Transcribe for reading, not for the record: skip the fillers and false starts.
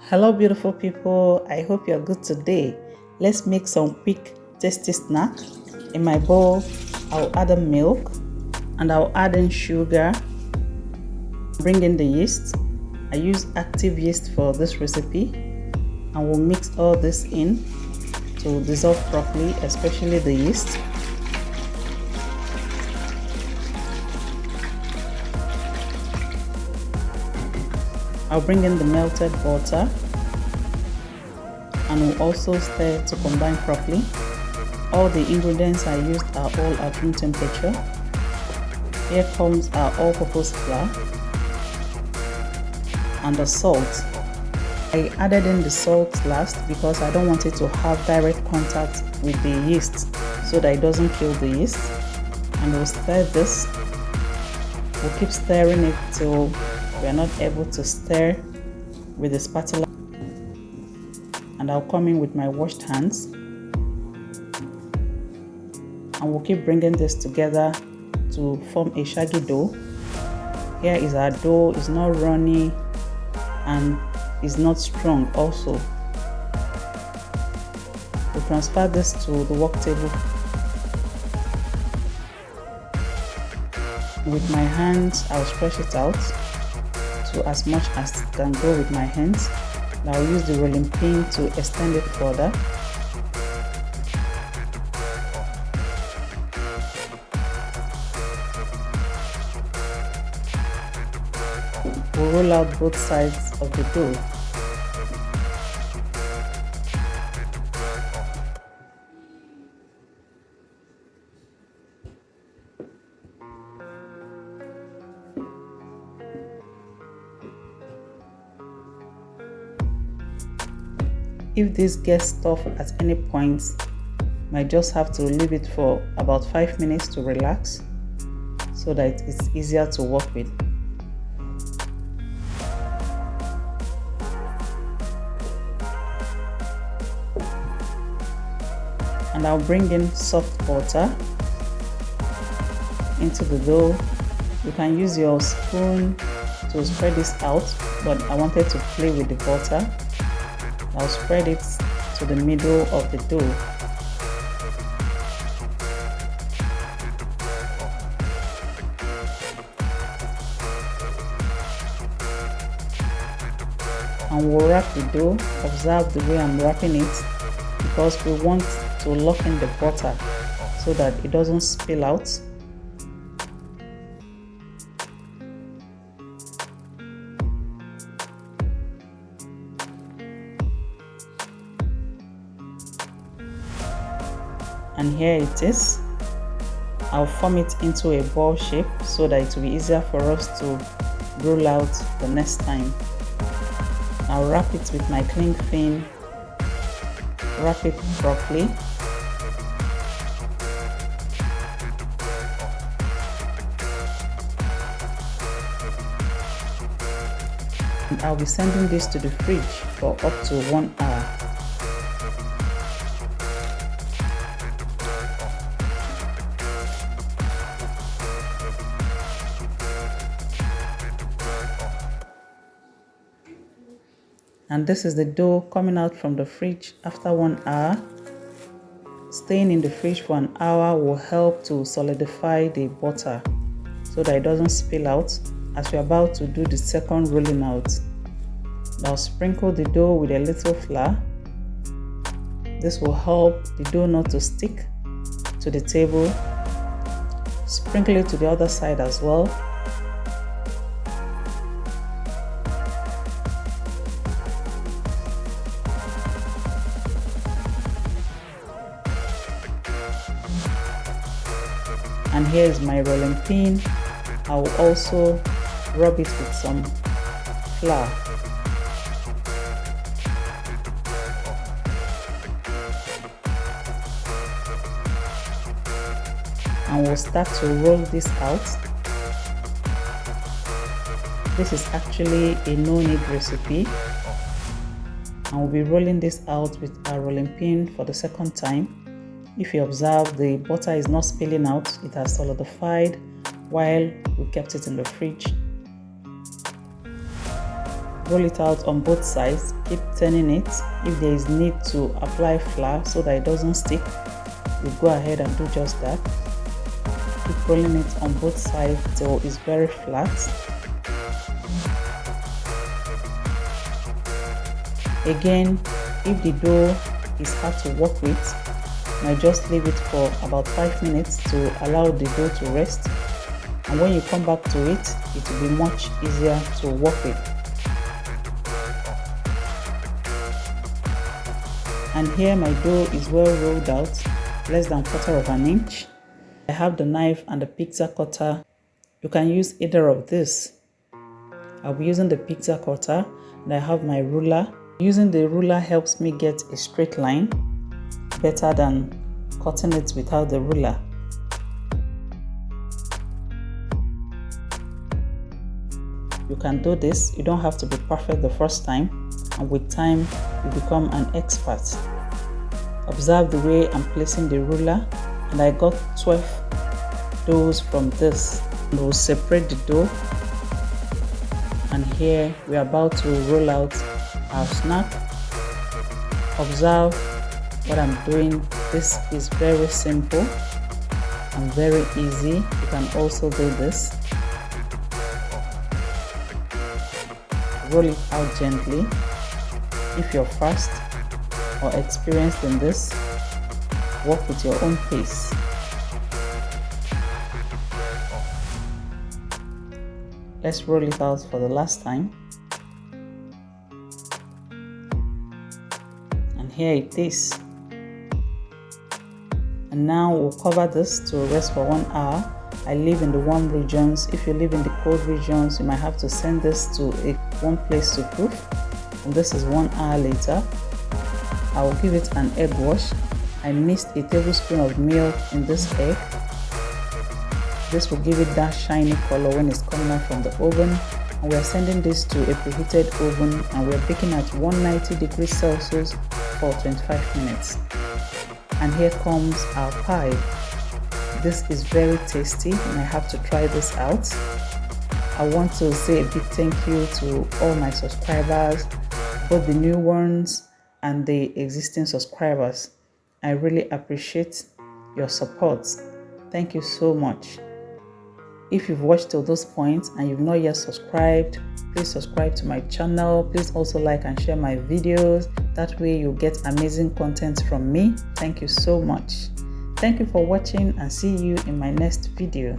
Hello beautiful people, I hope you're good today. Let's make some quick tasty snack. In my bowl, I'll add in milk and I'll add in sugar. Bring in the yeast. I use active yeast for this recipe and we'll mix all this in to dissolve properly, especially the yeast. I'll bring in the melted butter and we'll also stir to combine properly. All the ingredients I used are all at room temperature. Here comes our all-purpose flour and the salt. I added in the salt last because I don't want it to have direct contact with the yeast so that it doesn't kill the yeast. And we'll stir this. We'll keep stirring it till we are not able to stir with the spatula. And I'll come in with my washed hands. And we'll keep bringing this together to form a shaggy dough. Here is our dough. It's not runny and it's not strong also. We'll transfer this to the work table. With my hands, I'll stretch it out to as much as it can go with my hands. Now I'll use the rolling pin to extend it further. We'll roll out both sides of the dough. If this gets tough at any point, might just have to leave it for about 5 minutes to relax so that it's easier to work with. And I'll bring in soft butter into the dough. You can use your spoon to spread this out, but I wanted to play with the butter. I'll spread it to the middle of the dough. And we'll wrap the dough. Observe the way I'm wrapping it because we want to lock in the butter so that it doesn't spill out. And here it is. I'll form it into a ball shape so that it will be easier for us to roll out the next time. I'll wrap it with my cling film, wrap it properly. And I'll be sending this to the fridge for up to 1 hour. And this is the dough coming out from the fridge after 1 hour. Staying in the fridge for an hour will help to solidify the butter so that it doesn't spill out as we're about to do the second rolling out. Now sprinkle the dough with a little flour. This will help the dough not to stick to the table. Sprinkle it to the other side as well. And here is my rolling pin. I will also rub it with some flour. And we'll start to roll this out. This is actually a no-knead recipe. And we'll be rolling this out with our rolling pin for the second time. If you observe, the butter is not spilling out, it has solidified while we kept it in the fridge. Roll it out on both sides, keep turning it. If there is need to apply flour so that it doesn't stick, you go ahead and do just that. Keep rolling it on both sides till it's very flat. Again, if the dough is hard to work with, now just leave it for about 5 minutes to allow the dough to rest, and when you come back to it, it will be much easier to work with. And here my dough is well rolled out, less than 1/4 of an inch. I have the knife and the pizza cutter. You can use either of this. I'll be using the pizza cutter, and I have my ruler. Using the ruler helps me get a straight line better than cutting it without the ruler. You can do this. You don't have to be perfect the first time, and with time you become an expert. Observe the way I'm placing the ruler, and I got 12 doughs from this. We'll separate the dough, and here we are about to roll out our snack. Observe what I'm doing. This is very simple and very easy. You can also do this. Roll it out gently. If you're fast or experienced in this, work with your own pace. Let's roll it out for the last time. And here it is. And now we'll cover this to rest for 1 hour. I live in the warm regions. If you live in the cold regions, you might have to send this to one place to proof. And this is 1 hour later. I will give it an egg wash. I mixed a tablespoon of milk in this egg. This will give it that shiny color when it's coming out from the oven. And we are sending this to a preheated oven, and we are baking at 190 degrees Celsius for 25 minutes. And here comes our pie. This is very tasty, and I have to try this out. I want to say a big thank you to all my subscribers, both the new ones and the existing subscribers. I really appreciate your support. Thank you so much. If you've watched till this point and you've not yet subscribed, please subscribe to my channel. Please also like and share my videos. That way you'll get amazing content from me. Thank you so much. Thank you for watching, and see you in my next video.